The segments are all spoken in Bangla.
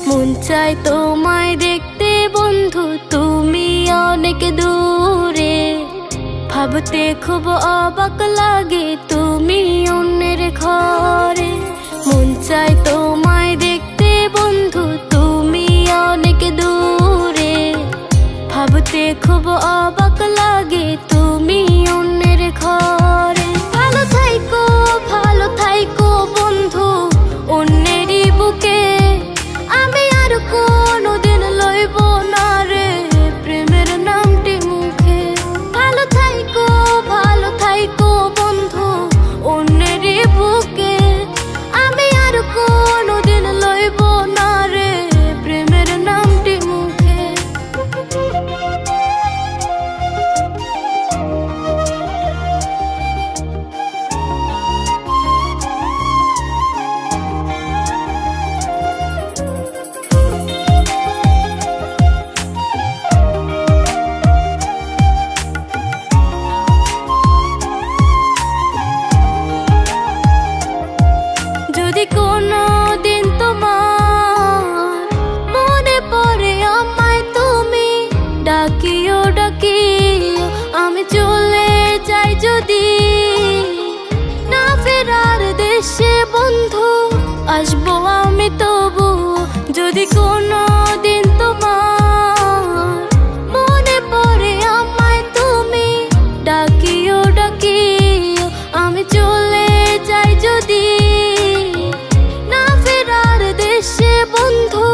মন চায় তোমায় দেখতে বন্ধু, তুমি অনেক দূরে। ভাবতে খুব অবাক লাগে তুমি অন্যের ঘরে। মন চায় তোমায় দেখতে বন্ধু, তুমি অনেক দূরে। ভাবতে খুব অবাক লাগে তুমি অন্যের ঘরে। ভালো থাইকো বন্ধু অন্যেরই বুকে। আমি আর কোনোদিন লইব না রে প্রেমের নামটি মুখে। ভালো থাইকো বন্ধু অন্যেরই বুকে। আমি আর কোনোদিন লইব না রে প্রেমের নামটি মুখে। যদি কোনো দিন তোমার মনে পড়ে আমায়, তুমি ডাকিও আমি চলে যাই যদি। না ফেরার দেশে বন্ধু আসবো আমি তবু। যদি কোনো দিন তোমার মনে পড়ে আমায়, তুমি ডাকিও আমি চলে যাই যদি। বন্ধু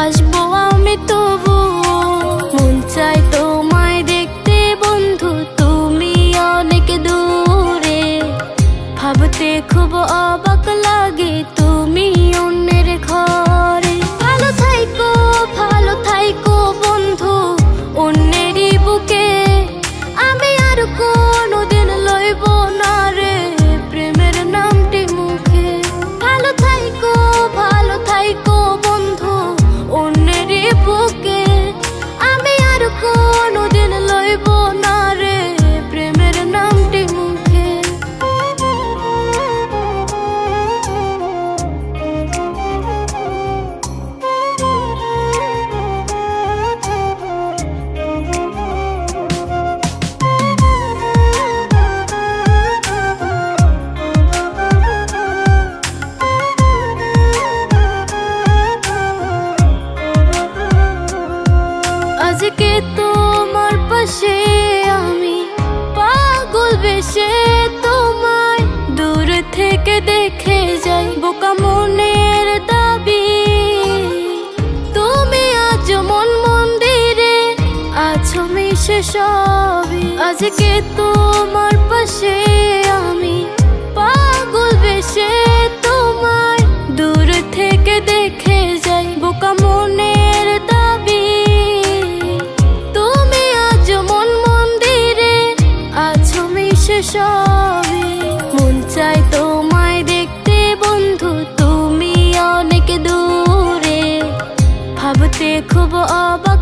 আসবো আমি তবু। মন চায় তোমায় দেখতে বন্ধু, তুমি অনেক দূরে। ভাবতে খুব অবাক লাগে তুমি অন্যের ঘরে। ভালো থাইকো বন্ধু অন্যেরই বুকে। আমি আর কোনোদিন লইব না রে প্রেমের নামটি মুখে। ভালো থাইকো বন্ধু অন্যেরই বুকে। আমি আর কোনোদিন লইব না রে প্রেমের নামটি মুখে। আজকে তোমার পাশে আমি পাগল বেশে তোমায় দূর থেকে দেখে যাই। বোকা মনের দাবি তুমি আজ মন মন্দিরে আছো মিশে সবই। আজকে তোমার পাশে আমি পাগল বেশে তোমায় দূর থেকে দেখে যাই। বোকা মনের দাবি সবই। মন চায় তোমায় দেখতে বন্ধু, তুমি অনেক দূরে। ভাবতে খুব অবাক